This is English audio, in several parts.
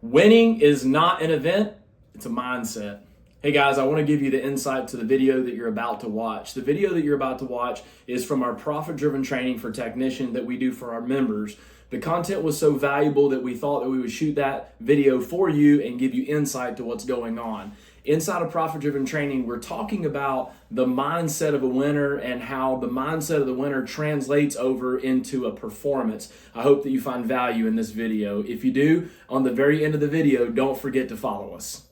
Winning is not an event, it's a mindset. Hey guys, I want to give you the insight to the video that you're about to watch. The video that you're about to watch is from our profit driven training for technician that we do for our members. The content was so valuable that we thought that we would shoot that video for you and give you insight to what's going on. Inside of profit driven training, we're talking about the mindset of a winner and how the mindset of the winner translates over into a performance. I hope that you find value in this video. If you do, on the very end of the video, don't forget to follow us.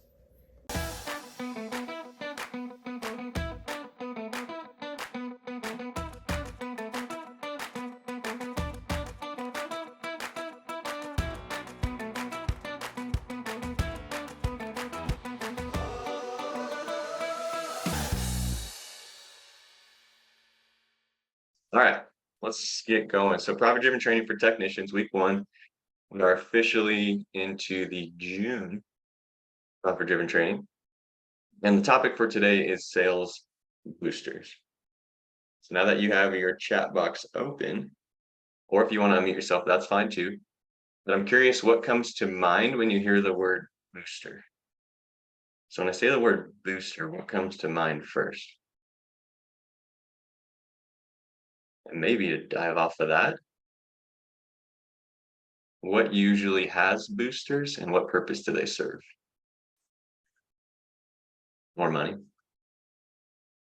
All right, let's get going. So profit-driven training for technicians, week 1. We are officially into the June profit-driven training. And the topic for today is sales boosters. So now that you have your chat box open, or if you want to unmute yourself, that's fine too. But I'm curious what comes to mind when you hear the word booster. So when I say the word booster, what comes to mind first? And maybe to dive off of that, what usually has boosters and what purpose do they serve? More money.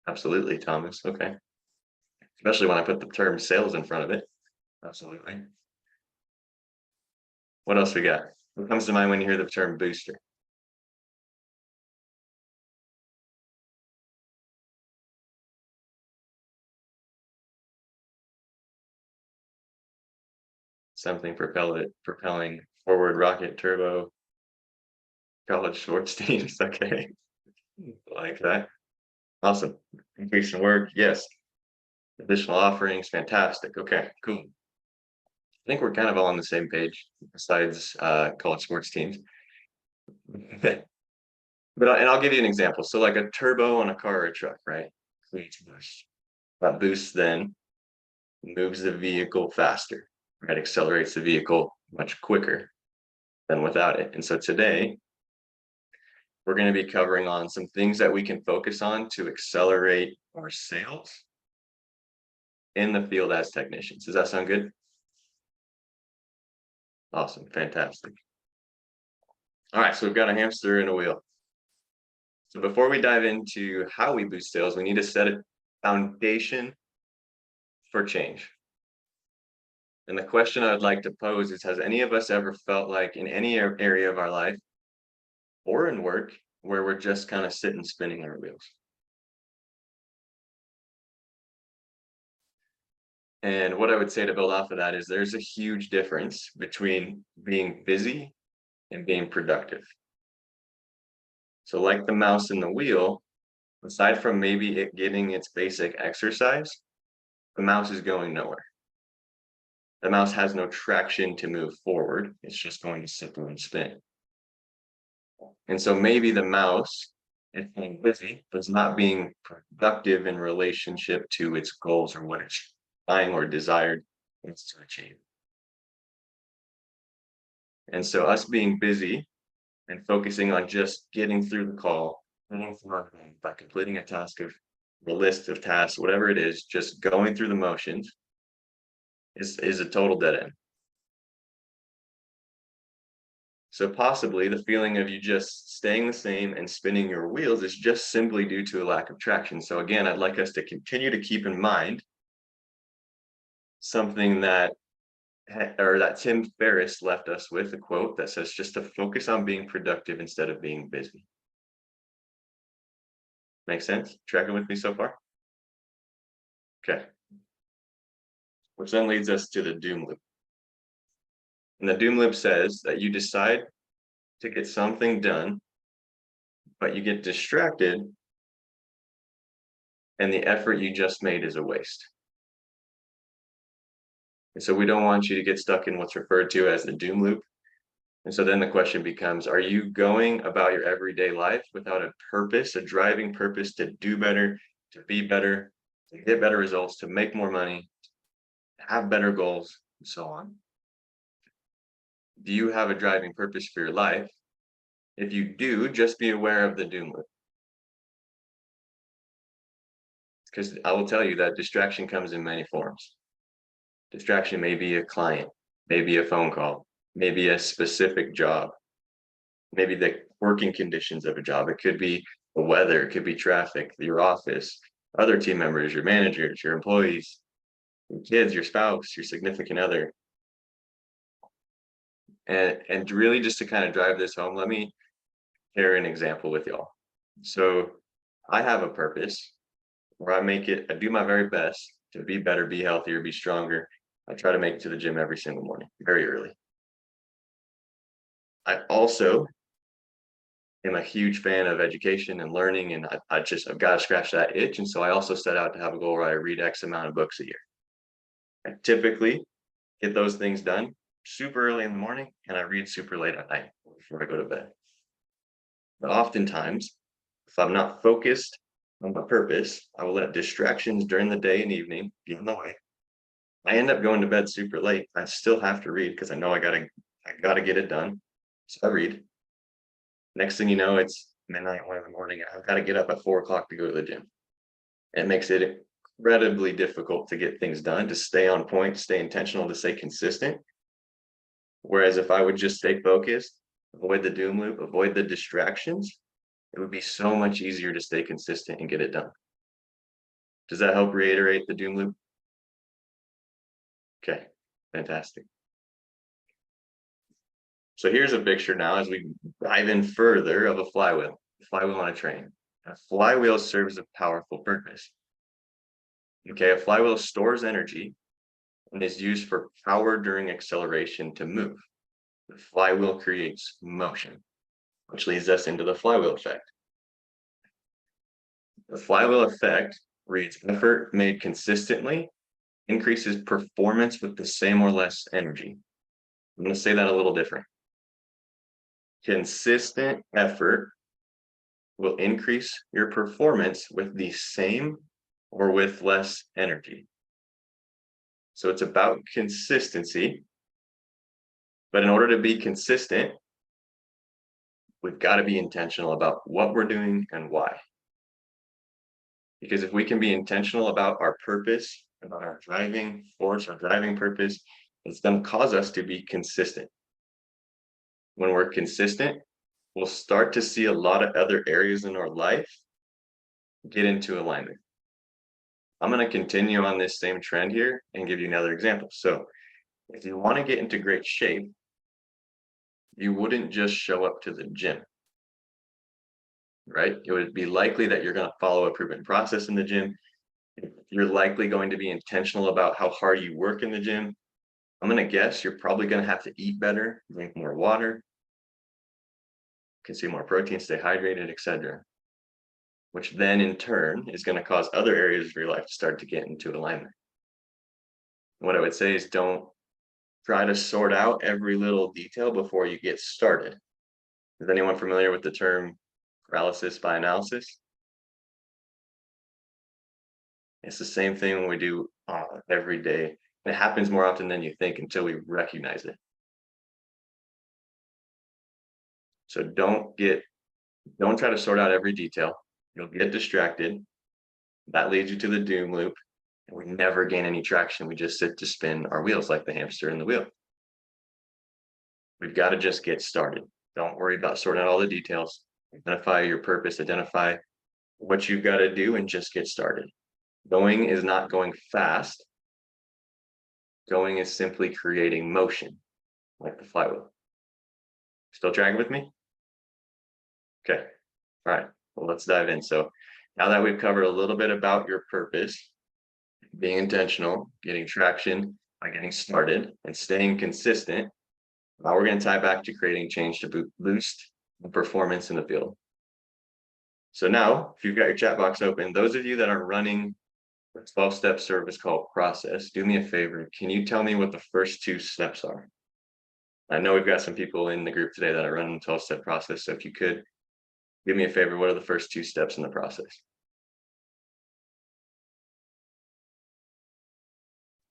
Absolutely, Thomas. Okay. Especially when I put the term sales in front of it. Absolutely. What else we got? What comes to mind when you hear the term booster? Something propelling forward rocket turbo college sports teams. Okay. Like that. Awesome. Increase in work. Yes. Additional offerings. Fantastic. Okay, cool. I think we're kind of all on the same page besides college sports teams. And I'll give you an example. So like a turbo on a car or a truck, right? Creates boost. That boost then moves the vehicle faster, right? Accelerates the vehicle much quicker than without it. And so today we're going to be covering on some things that we can focus on to accelerate our sales in the field as technicians. Does that sound good? Awesome. Fantastic. All right. So we've got a hamster in a wheel. So before we dive into how we boost sales, we need to set a foundation for change. And the question I would like to pose is, has any of us ever felt like in any area of our life or in work where we're just kind of sitting spinning our wheels? And what I would say to build off of that is there's a huge difference between being busy and being productive. So like the mouse in the wheel, aside from maybe it getting its basic exercise, the mouse is going nowhere. The mouse has no traction to move forward. It's just going to sit there and spin. And so maybe the mouse is being busy, but it's not being productive in relationship to its goals or what it's trying or desired it's to achieve. And so us being busy and focusing on just getting through the call, by completing a task of the list of tasks, whatever it is, just going through the motions is a total dead end. So possibly the feeling of you just staying the same and spinning your wheels is just simply due to a lack of traction. So again, I'd like us to continue to keep in mind something that Tim Ferriss left us with, a quote that says just to focus on being productive instead of being busy. Make sense? Tracking with me so far? Okay. Which then leads us to the doom loop. And the doom loop says that you decide to get something done, but you get distracted and the effort you just made is a waste. And so we don't want you to get stuck in what's referred to as the doom loop. And so then the question becomes, are you going about your everyday life without a purpose, a driving purpose to do better, to be better, to get better results, to make more money, to have better goals, and so on? Do you have a driving purpose for your life? If you do, just be aware of the doom loop. Because I will tell you that distraction comes in many forms. Distraction may be a client, maybe a phone call, maybe a specific job, maybe the working conditions of a job. It could be the weather, it could be traffic, your office, other team members, your managers, your employees, your kids, your spouse, your significant other. And really just to kind of drive this home, let me share an example with y'all. So I have a purpose where I do my very best to be better, be healthier, be stronger. I try to make it to the gym every single morning, very early. I also am a huge fan of education and learning, and I've got to scratch that itch. And so I also set out to have a goal where I read X amount of books a year. I typically get those things done super early in the morning, and I read super late at night before I go to bed. But oftentimes, if I'm not focused on my purpose, I will let distractions during the day and evening get in the way. I end up going to bed super late. I still have to read because I know I gotta get it done. So I read. Next thing you know, it's midnight, 1 in the morning. I've got to get up at 4 o'clock to go to the gym. It makes it incredibly difficult to get things done, to stay on point, stay intentional, to stay consistent. Whereas if I would just stay focused, avoid the doom loop, avoid the distractions, it would be so much easier to stay consistent and get it done. Does that help reiterate the doom loop? Okay, fantastic. So here's a picture now as we dive in further of a flywheel on a train. A flywheel serves a powerful purpose. Okay, a flywheel stores energy and is used for power during acceleration to move. The flywheel creates motion, which leads us into the flywheel effect. The flywheel effect reads effort made consistently increases performance with the same or less energy. I'm going to say that a little different. Consistent effort will increase your performance with the same or with less energy. So it's about consistency. But in order to be consistent, we've got to be intentional about what we're doing and why. Because if we can be intentional about our purpose, about our driving force, our driving purpose, it's going to cause us to be consistent. When we're consistent, we'll start to see a lot of other areas in our life get into alignment. I'm going to continue on this same trend here and give you another example. So if you want to get into great shape, you wouldn't just show up to the gym, right? It would be likely that you're going to follow a proven process in the gym. You're likely going to be intentional about how hard you work in the gym. I'm going to guess you're probably going to have to eat better, drink more water, consume more protein, stay hydrated, etc. Which then in turn is going to cause other areas of your life to start to get into alignment. What I would say is don't try to sort out every little detail before you get started. Is anyone familiar with the term paralysis by analysis? It's the same thing when we do every day. It happens more often than you think until we recognize it. So don't try to sort out every detail. You'll get distracted. That leads you to the doom loop. And we never gain any traction. We just sit to spin our wheels like the hamster in the wheel. We've got to just get started. Don't worry about sorting out all the details. Identify your purpose, identify what you've got to do, and just get started. Going is not going fast. Going is simply creating motion, like the flywheel. Still tracking with me? Okay. All right. Well, let's dive in. So now that we've covered a little bit about your purpose, being intentional, getting traction by getting started, and staying consistent, now we're going to tie back to creating change to boost the performance in the field. So now, if you've got your chat box open, those of you that are running a 12-step service called process, do me a favor. Can you tell me what the first 2 steps are? I know we've got some people in the group today that are running the 12-step process. So if you could give me a favor, what are the first 2 steps in the process?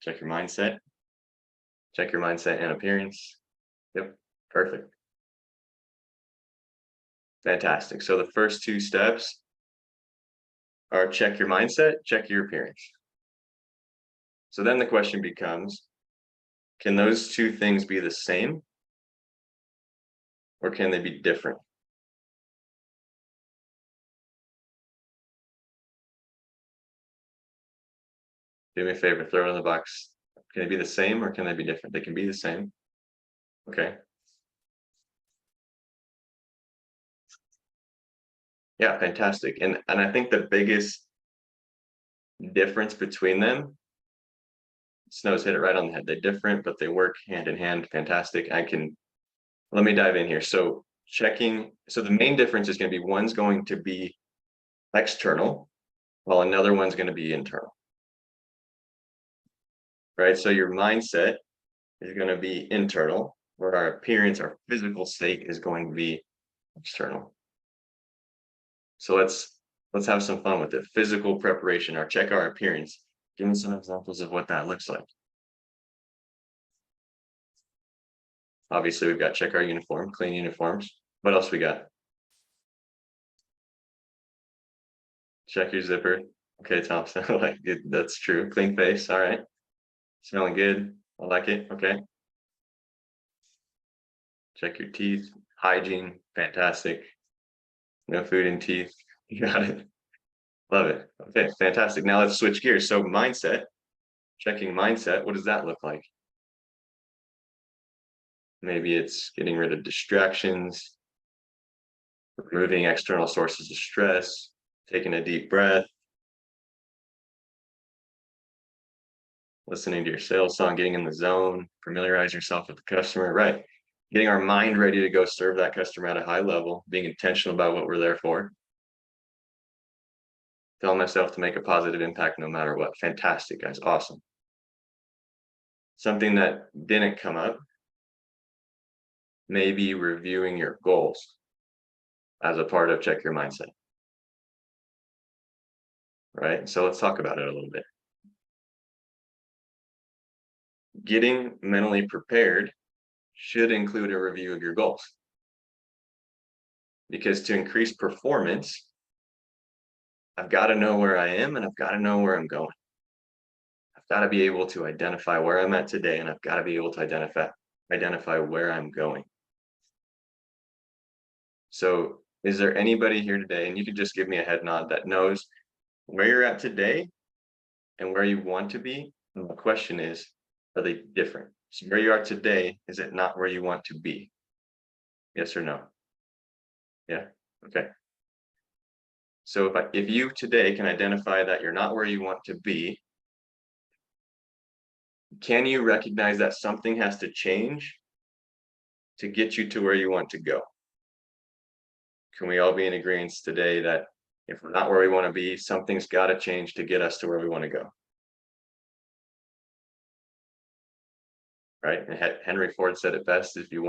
Check your mindset. Check your mindset and appearance. Yep. Perfect. Fantastic. So the first two steps are check your mindset, check your appearance. So then the question becomes, can those two things be the same or can they be different? Do me a favor, throw it in the box. Can they be the same or can they be different? They can be the same. Okay. Yeah, fantastic. And I think the biggest difference between them, Snow's hit it right on the head. They're different, but they work hand in hand. Fantastic. Let me dive in here. So the main difference is going to be one's going to be external, while another one's going to be internal. Right? So your mindset is going to be internal, where our appearance, our physical state is going to be external. So let's have some fun with it. Physical preparation, or check our appearance. Give me some examples of what that looks like. Obviously, we've got check our uniform, clean uniforms. What else we got? Check your zipper. Okay, Thompson, like that's true. Clean face. All right. Smelling good. I like it. Okay. Check your teeth. Hygiene. Fantastic. No food in teeth. You got it. Love it. Okay, fantastic. Now let's switch gears. So mindset, checking mindset. What does that look like? Maybe it's getting rid of distractions, removing external sources of stress, taking a deep breath, listening to your sales song, getting in the zone, familiarize yourself with the customer, right? Getting our mind ready to go serve that customer at a high level, being intentional about what we're there for. Telling myself to make a positive impact no matter what. Fantastic, guys. Awesome. Something that didn't come up, maybe reviewing your goals as a part of check your mindset. Right? So let's talk about it a little bit. Getting mentally prepared should include a review of your goals. Because to increase performance, I've got to know where I am and I've got to know where I'm going. I've got to be able to identify where I'm at today and I've got to be able to identify where I'm going. So is there anybody here today, and you can just give me a head nod, that knows where you're at today and where you want to be? And the question is, are they different? So where you are today, is it not where you want to be? Yes or no? Yeah. Okay. So if you today can identify that you're not where you want to be, can you recognize that something has to change to get you to where you want to go? Can we all be in agreement today that if we're not where we want to be, something's got to change to get us to where we want to go? Right? And Henry Ford said it best: if you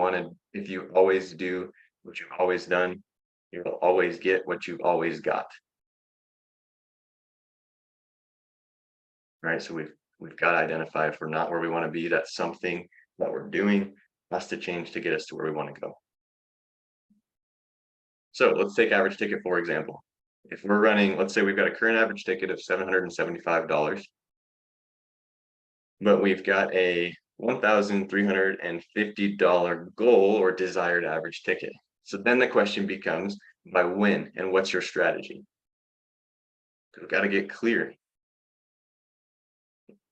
always do what you've always done, you'll always get what you've always got. Right? So we've got to identify if we're not where we want to be, that something that we're doing has to change to get us to where we want to go. So let's take average ticket, for example. If we're running, let's say we've got a current average ticket of $775, but we've got a $1,350 goal or desired average ticket. So then the question becomes, by when and what's your strategy? We've got to get clear.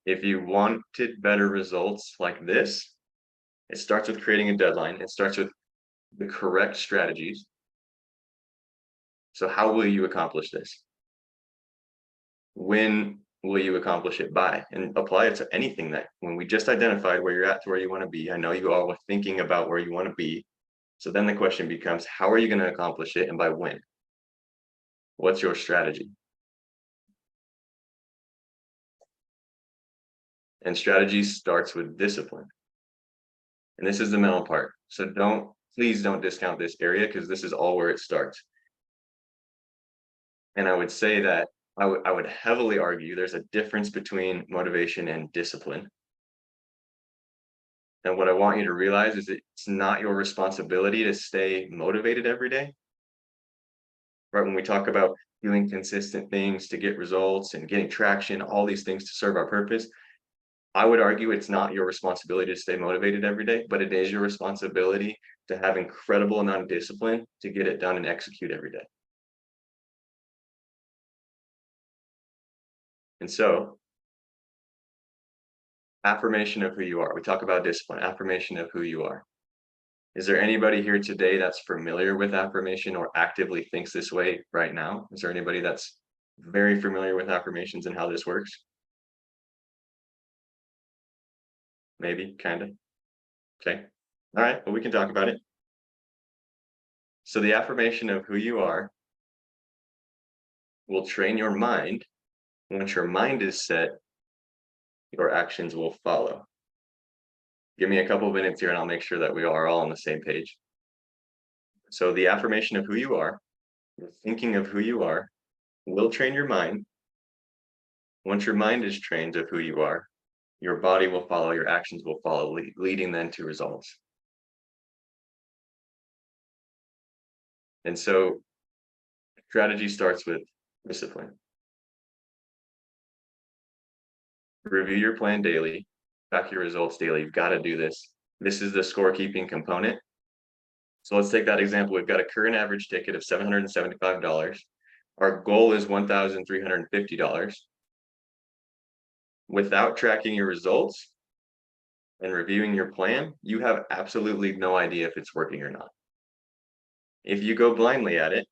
If you wanted better results like this, it starts with creating a deadline. It starts with the correct strategies. So how will you accomplish this? When will you accomplish it by? And apply it to anything that, when we just identified where you're at to where you want to be. I know you all were thinking about where you want to be. So then the question becomes, how are you going to accomplish it and by when? What's your strategy? And strategy starts with discipline. And this is the mental part. So please don't discount this area, because this is all where it starts. And I would say that I would heavily argue there's a difference between motivation and discipline. And what I want you to realize is it's not your responsibility to stay motivated every day. Right? When we talk about doing consistent things to get results and getting traction, all these things to serve our purpose, I would argue it's not your responsibility to stay motivated every day, but it is your responsibility to have incredible amount of discipline to get it done and execute every day. And so, affirmation of who you are. We talk about discipline, affirmation of who you are. Is there anybody here today that's familiar with affirmation or actively thinks this way right now? Is there anybody that's very familiar with affirmations and how this works? Maybe, kind of. Okay. All right. Well, we can talk about it. So the affirmation of who you are will train your mind. Once your mind is set, your actions will follow. Give me a couple of minutes here and I'll make sure that we are all on the same page. So the affirmation of who you are, your thinking of who you are, will train your mind. Once your mind is trained of who you are, your body will follow, your actions will follow, leading then to results. And so strategy starts with discipline. Review your plan daily, track your results daily. You've got to do this. This is the scorekeeping component. So let's take that example. We've got a current average ticket of $775. Our goal is $1,350. Without tracking your results and reviewing your plan, you have absolutely no idea if it's working or not. If you go blindly at it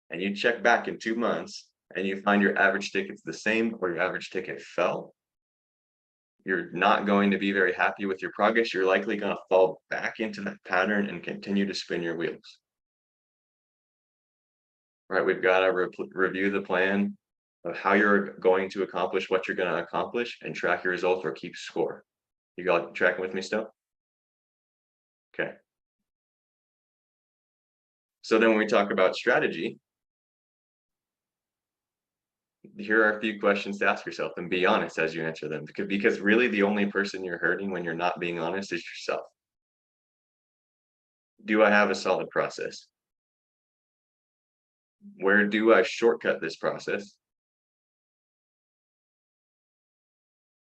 and you check back in 2 months and you find your average ticket's the same or your average ticket fell, you're not going to be very happy with your progress. You're likely going to fall back into that pattern and continue to spin your wheels. Right? We've got to review the plan of how you're going to accomplish what you're going to accomplish and track your results or keep score. You all tracking with me still? Okay. So then when we talk about strategy, here are a few questions to ask yourself and be honest as you answer them, because really the only person you're hurting when you're not being honest is yourself. Do I have a solid process? Where do I shortcut this process?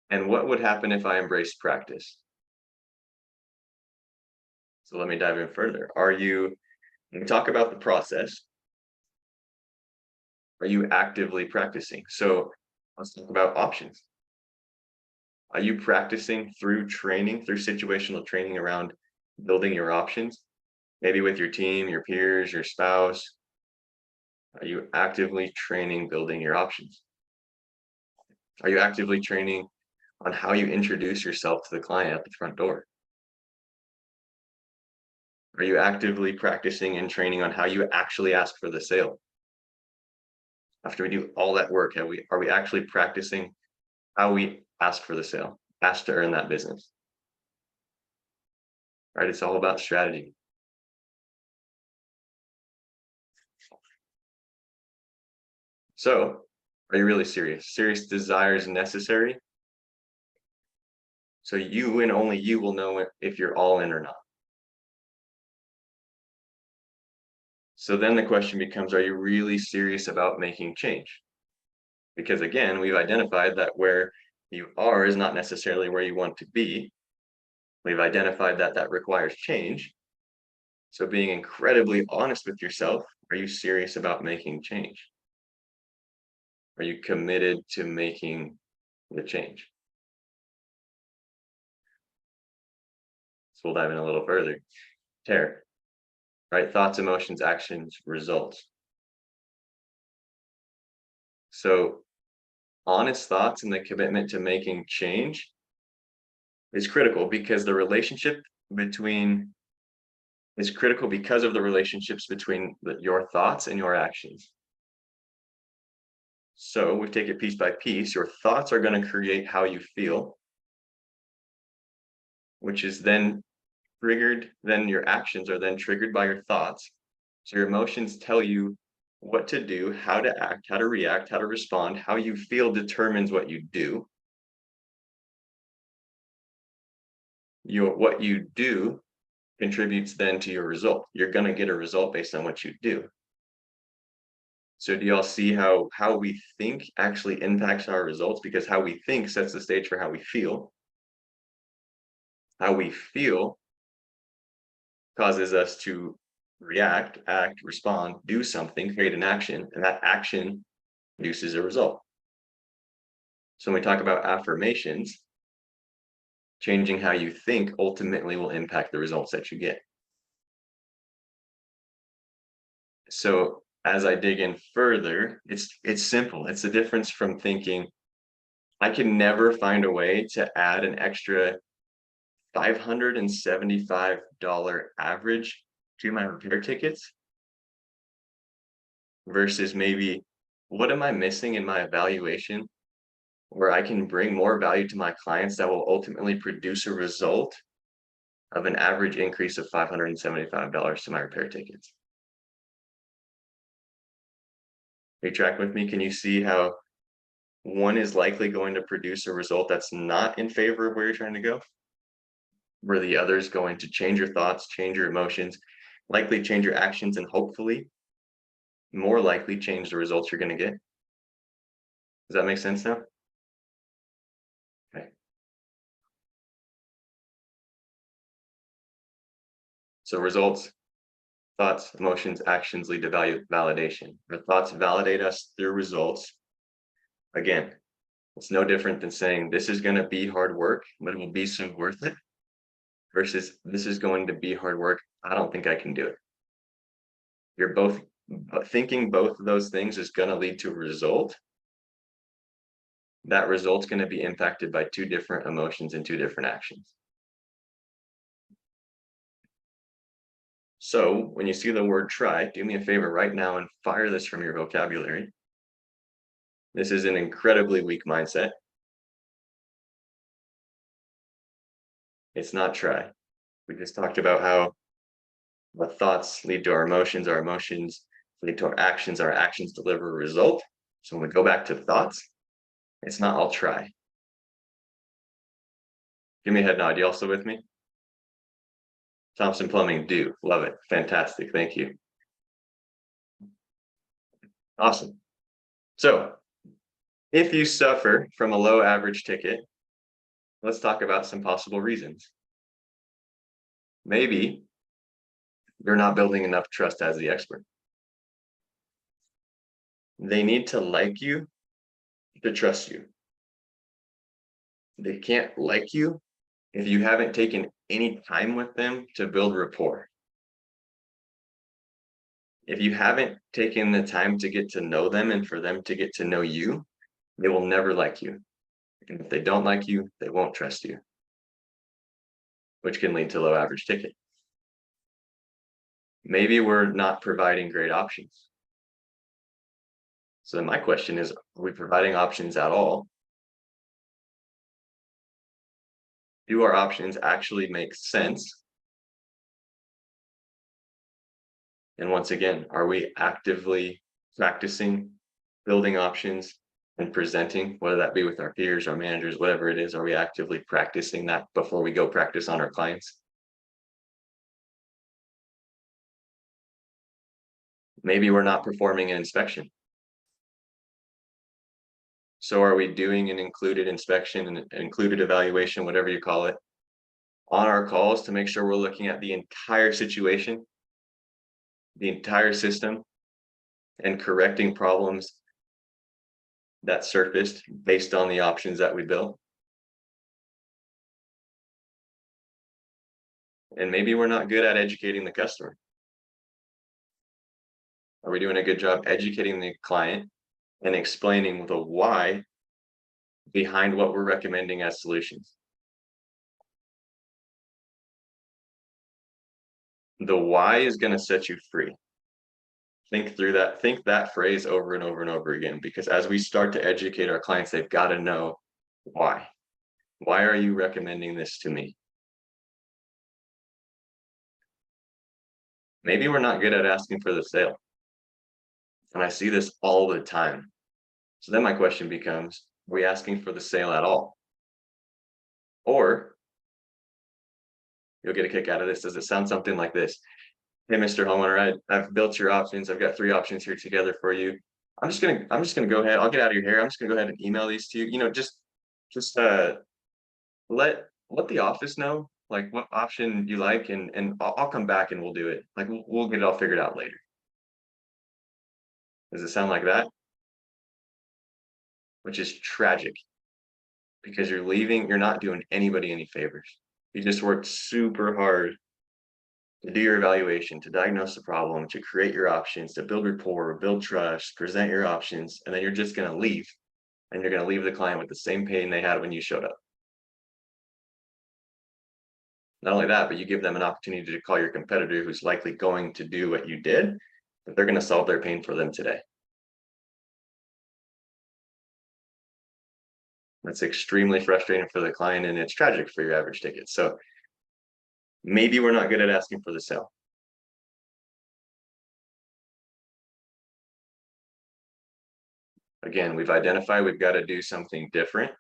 And what would happen if I embraced practice? So let me dive in further. When we talk about the process, are you actively practicing? So let's talk about options. Are you practicing through training, through situational training around building your options? Maybe with your team, your peers, your spouse. Are you actively training building your options? Are you actively training on how you introduce yourself to the client at the front door? Are you actively practicing and training on how you actually ask for the sale? After we do all that work, are we actually practicing how we ask for the sale, ask to earn that business? Right? It's all about strategy. So, are you really serious? Serious desire is necessary. So you and only you will know if you're all in or not. So then the question becomes, are you really serious about making change? Because again, we've identified that where you are is not necessarily where you want to be. We've identified that that requires change. So being incredibly honest with yourself, are you serious about making change? Are you committed to making the change? So we'll dive in a little further. Tara, right? Thoughts, emotions, actions, results. So honest thoughts and the commitment to making change is critical because the relationship between is critical because of the relationships between your thoughts and your actions. So we take it piece by piece. Your thoughts are going to create how you feel, which is then triggered. Then your actions are then triggered by your thoughts. So your emotions tell you what to do, how to act, how to react, how to respond. How you feel determines what you do. what you do contributes then to your result. You're going to get a result based on what you do. So do y'all see how we think actually impacts our results? Because how we think sets the stage for how we feel. How we feel causes us to react, act, respond, do something, create an action, and that action produces a result. So when we talk about affirmations, changing how you think ultimately will impact the results that you get. So as I dig in further, it's simple. It's the difference from thinking I can never find a way to add an extra $575 average to my repair tickets versus maybe what am I missing in my evaluation where I can bring more value to my clients that will ultimately produce a result of an average increase of $575 to my repair tickets. Are you tracking with me? Can you see how one is likely going to produce a result that's not in favor of where you're trying to go? Where the other is going to change your thoughts, change your emotions, likely change your actions, and hopefully more likely change the results you're going to get. Does that make sense now? Okay. So results, thoughts, emotions, actions lead to validation. Our thoughts validate us through results. Again, it's no different than saying this is going to be hard work, but it will be so worth it versus this is going to be hard work. I don't think I can do it. You're both thinking both of those things is going to lead to a result. That result's going to be impacted by two different emotions and two different actions. So when you see the word try, do me a favor right now and fire this from your vocabulary. This is an incredibly weak mindset. It's not try. We just talked about how our thoughts lead to our emotions lead to our actions deliver a result. So when we go back to thoughts, it's not I'll try. Give me a head nod. You also with me? Thompson Plumbing, do. Love it. Fantastic. Thank you. Awesome. So if you suffer from a low average ticket, let's talk about some possible reasons. Maybe you're not building enough trust as the expert. They need to like you to trust you. They can't like you if you haven't taken any time with them to build rapport. If you haven't taken the time to get to know them and for them to get to know you, they will never like you. And if they don't like you, they won't trust you, which can lead to low average ticket. Maybe we're not providing great options. So then my question is, are we providing options at all? Do our options actually make sense? And once again, are we actively practicing building options and presenting, whether that be with our peers, our managers, whatever it is? Are we actively practicing that before we go practice on our clients? Maybe we're not performing an inspection. So are we doing an included inspection and included evaluation, whatever you call it, on our calls to make sure we're looking at the entire situation, the entire system, and correcting problems that surfaced based on the options that we built? And maybe we're not good at educating the customer. Are we doing a good job educating the client and explaining the why behind what we're recommending as solutions? The why is going to set you free. Think through that. Think that phrase over and over and over again, because as we start to educate our clients, they've got to know why. Why are you recommending this to me? Maybe we're not good at asking for the sale. And I see this all the time. So then my question becomes, are we asking for the sale at all? Or you'll get a kick out of this. Does it sound something like this? Hey, Mr. Homeowner, I've built your options. I've got 3 options here together for you. I'm just gonna go ahead. I'll get out of your hair. I'm just gonna go ahead and email these to you. You know, just let the office know like what option you like, and I'll come back and we'll do it. Like we'll get it all figured out later. Does it sound like that? Which is tragic because you're not doing anybody any favors. You just worked super hard to do your evaluation, to diagnose the problem, to create your options, to build rapport, build trust, present your options, and then you're just going to leave. And you're going to leave the client with the same pain they had when you showed up. Not only that, but you give them an opportunity to call your competitor who's likely going to do what you did, but they're going to solve their pain for them today. That's extremely frustrating for the client, and it's tragic for your average ticket. So maybe we're not good at asking for the sale. Again, we've identified we've got to do something different.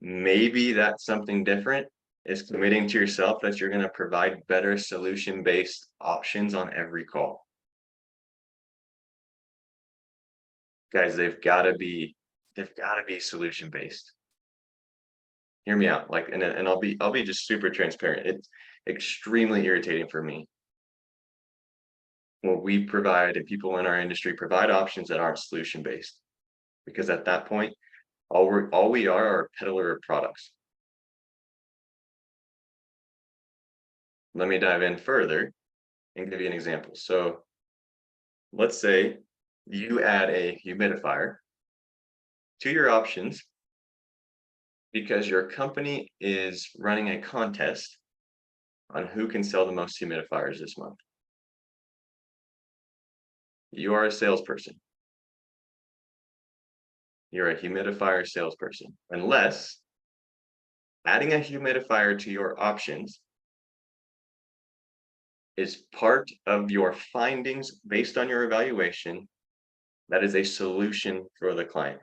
Maybe that something different is committing to yourself that you're going to provide better solution-based options on every call. Guys, they've got to be solution-based. Hear me out. Like, and I'll be just super transparent. It's extremely irritating for me when we provide, and people in our industry provide options that aren't solution-based, because at that point, all we are a peddler of products. Let me dive in further and give you an example. So let's say you add a humidifier to your options because your company is running a contest on who can sell the most humidifiers this month. You are a salesperson. You're a humidifier salesperson, unless adding a humidifier to your options is part of your findings based on your evaluation. That is a solution for the client.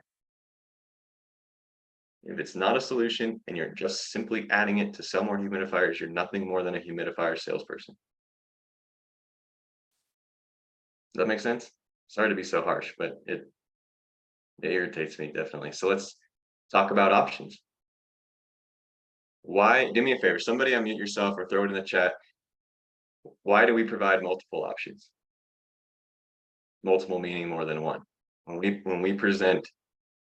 If it's not a solution and you're just simply adding it to sell more humidifiers, you're nothing more than a humidifier salesperson. Does that make sense? Sorry to be so harsh, but it irritates me definitely. So let's talk about options. Why? Do me a favor, somebody unmute yourself or throw it in the chat. Why do we provide multiple options? Multiple meaning more than one. When we present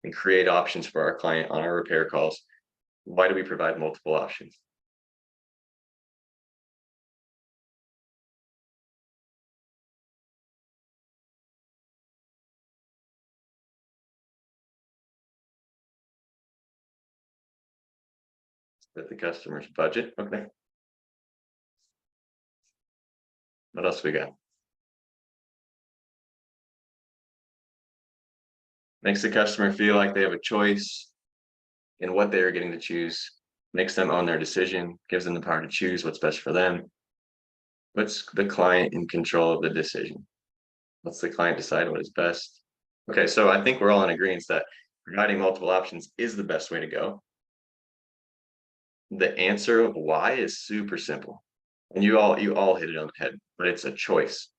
and create options for our client on our repair calls, why do we provide multiple options? With the customer's budget. Okay. What else we got? Makes the customer feel like they have a choice in what they are getting to choose, makes them own their decision, gives them the power to choose what's best for them, puts the client in control of the decision. Lets the client decide what is best. Okay, so I think we're all in agreement that providing multiple options is the best way to go. The answer of why is super simple. And you all hit it on the head, but it's a choice.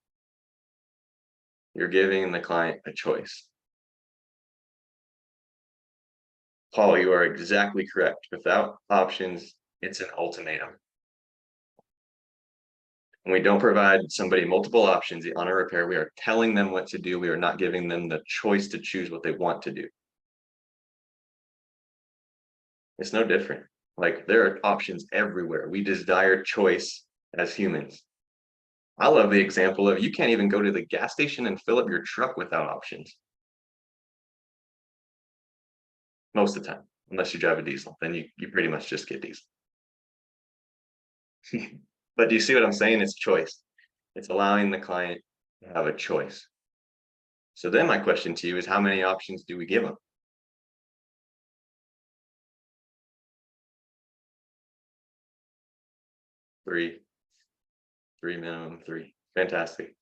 You're giving the client a choice. Paul, you are exactly correct. Without options, it's an ultimatum. When we don't provide somebody multiple options on a repair, we are telling them what to do. We are not giving them the choice to choose what they want to do. It's no different. Like, there are options everywhere. We desire choice as humans. I love the example of you can't even go to the gas station and fill up your truck without options. Most of the time, unless you drive a diesel, then you pretty much just get diesel. But do you see what I'm saying? It's choice. It's allowing the client to have a choice. So then my question to you is, how many options do we give them? 3. 3 minimum, 3. Fantastic.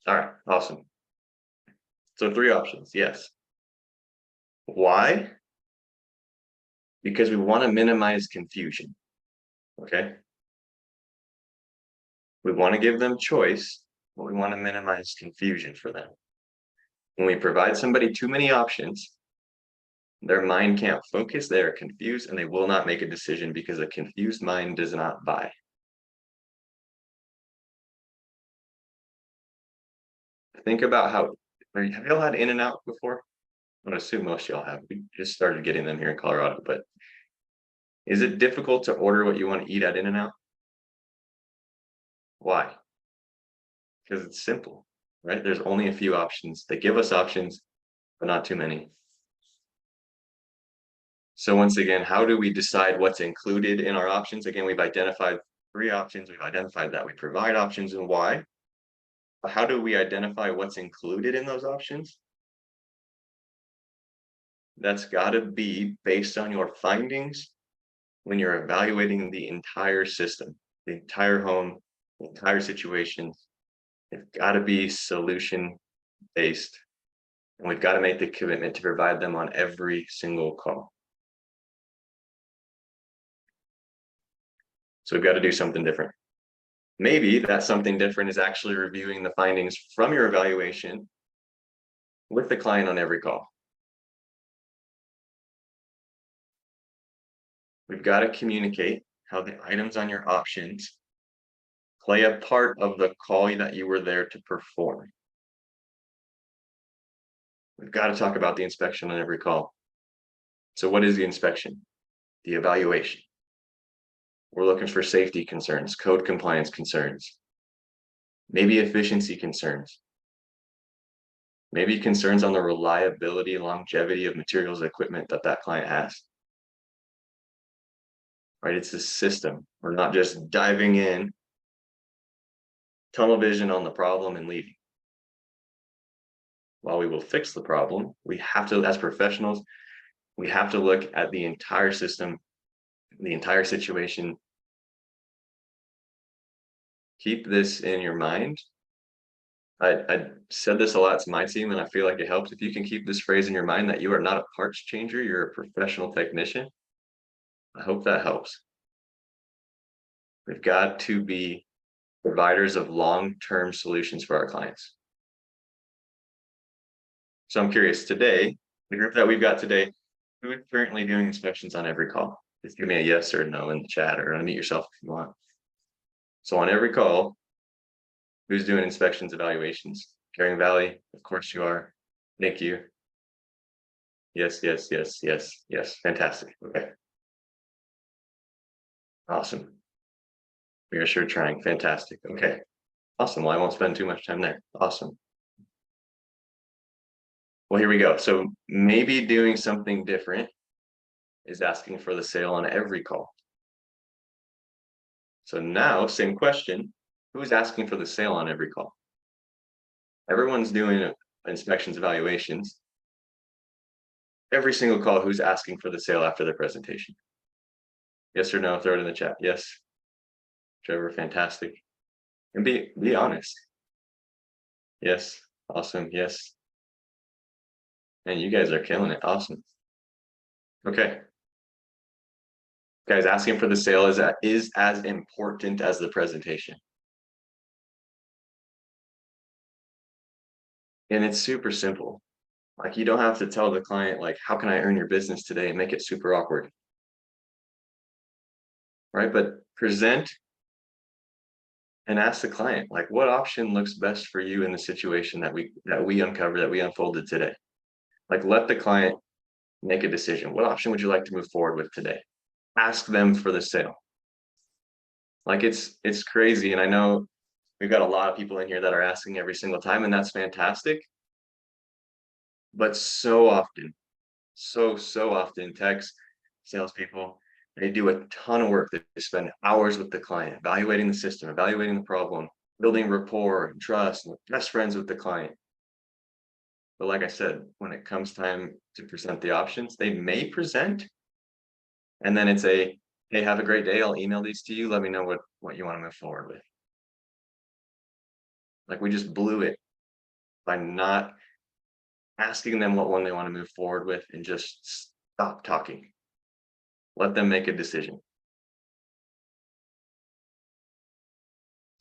All right, awesome. So 3 options, yes. Why? Because we want to minimize confusion. Okay. We want to give them choice, but we want to minimize confusion for them. When we provide somebody too many options, their mind can't focus, they are confused, and they will not make a decision because a confused mind does not buy. Think about how, have y'all had In-N-Out before? I would assume most of y'all have. We just started getting them here in Colorado, but is it difficult to order what you want to eat at In-N-Out? Why? Because it's simple, right? There's only a few options. They give us options, but not too many. So once again, how do we decide what's included in our options? Again, we've identified 3 options. We've identified that we provide options and why. But how do we identify what's included in those options? That's got to be based on your findings when you're evaluating the entire system, the entire home, the entire situation. It's got to be solution based, and we've got to make the commitment to provide them on every single call. So we've got to do something different. Maybe that something different is actually reviewing the findings from your evaluation with the client on every call. We've got to communicate how the items on your options play a part of the call that you were there to perform. We've got to talk about the inspection on every call. So what is the inspection? The evaluation. We're looking for safety concerns, code compliance concerns, maybe efficiency concerns, maybe concerns on the reliability and longevity of materials and equipment that that client has. Right? It's a system. We're not just diving in, tunnel vision on the problem and leaving. While we will fix the problem, we have to, as professionals, we have to look at the entire system, the entire situation. Keep this in your mind. I said this a lot to my team, and I feel like it helps if you can keep this phrase in your mind that you are not a parts changer, you're a professional technician. I hope that helps. We've got to be providers of long-term solutions for our clients. So I'm curious today, the group that we've got today, who is currently doing inspections on every call? Just give me a yes or no in the chat, or unmute yourself if you want. So on every call, who's doing inspections, evaluations? Caring Valley, of course you are. Thank you. Yes, yes, yes, yes, yes. Fantastic. Okay. Awesome. We are sure trying. Fantastic. Okay. Awesome. Well, I won't spend too much time there. Awesome. Well, here we go. So maybe doing something different is asking for the sale on every call. So now, same question. Who's asking for the sale on every call? Everyone's doing inspections, evaluations. Every single call, who's asking for the sale after their presentation? Yes or no? Throw it in the chat. Yes. Trevor, fantastic. And be honest. Yes. Awesome. Yes. And you guys are killing it. Awesome. Okay. Guys, asking for the sale is as important as the presentation. And it's super simple. Like, you don't have to tell the client, like, how can I earn your business today, and make it super awkward. Right? But present and ask the client, like, what option looks best for you in the situation that we uncovered, that we unfolded today. Like, let the client make a decision. What option would you like to move forward with today? Ask them for the sale. Like, it's crazy. And I know we've got a lot of people in here that are asking every single time, and that's fantastic. But so often, so often, techs, salespeople, they do a ton of work. They spend hours with the client, evaluating the system, evaluating the problem, building rapport and trust, and best friends with the client. But like I said, when it comes time to present the options, they may present, and then it's a, hey, have a great day. I'll email these to you. Let me know what you want to move forward with. Like, we just blew it by not asking them what one they want to move forward with, and just stop talking. Let them make a decision.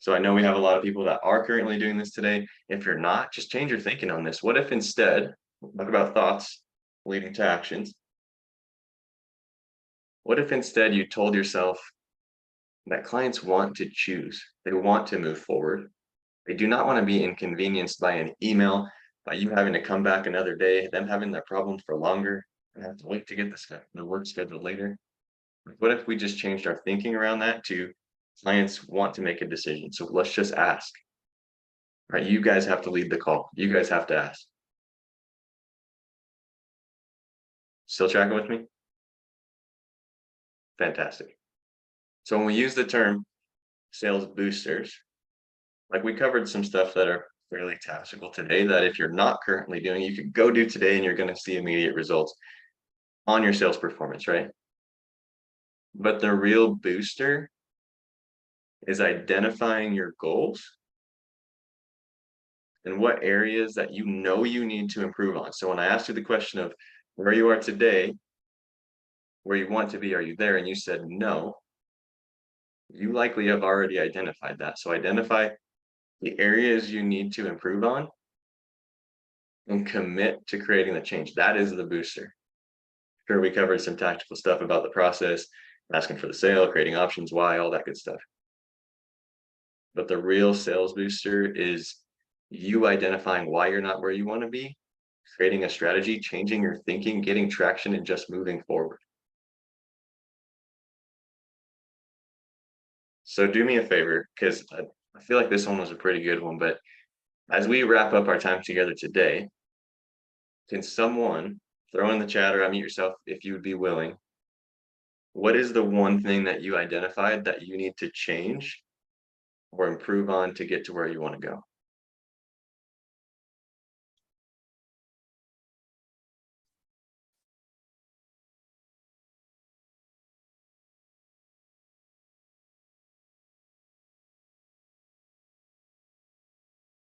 So I know we have a lot of people that are currently doing this today. If you're not, just change your thinking on this. What if instead, talk about thoughts leading to actions. What if instead you told yourself that clients want to choose, they want to move forward. They do not want to be inconvenienced by an email, by you having to come back another day, them having their problems for longer, and have to wait to get the work scheduled later. What if we just changed our thinking around that to clients want to make a decision? So let's just ask. Right? You guys have to lead the call. You guys have to ask. Still tracking with me? Fantastic. So when we use the term sales boosters, like we covered some stuff that are fairly tactical today that if you're not currently doing, you could go do today and you're going to see immediate results on your sales performance, right? But the real booster is identifying your goals and what areas that you know you need to improve on. So when I asked you the question of where you are today, where you want to be, are you there? And you said no, you likely have already identified that. So identify the areas you need to improve on and commit to creating the change. That is the booster. Sure, we covered some tactical stuff about the process, asking for the sale, creating options, why, all that good stuff. But the real sales booster is you identifying why you're not where you want to be, creating a strategy, changing your thinking, getting traction, and just moving forward. So do me a favor, because I feel like this one was a pretty good one, but as we wrap up our time together today, can someone throw in the chat or unmute yourself if you would be willing? What is the one thing that you identified that you need to change or improve on to get to where you want to go?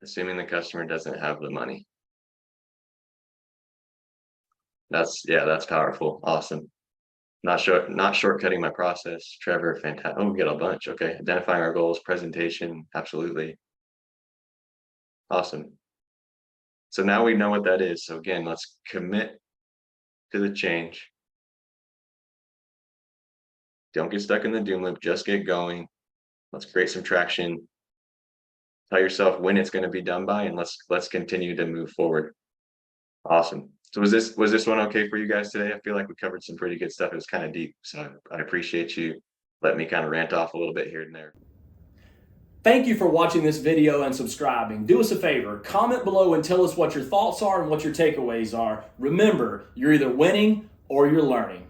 Assuming the customer doesn't have the money. That's powerful. Awesome. Not shortcutting my process. Trevor, fantastic. Oh, we get a bunch. Okay. Identifying our goals, presentation. Absolutely. Awesome. So now we know what that is. So again, let's commit to the change. Don't get stuck in the doom loop. Just get going. Let's create some traction. Tell yourself when it's going to be done by, and let's continue to move forward. Awesome. So was this one okay for you guys today? I feel like we covered some pretty good stuff. It was kind of deep, so I appreciate you letting me kind of rant off a little bit here and there. Thank you for watching this video and subscribing. Do us a favor, comment below and tell us what your thoughts are and what your takeaways are. Remember, you're either winning or you're learning.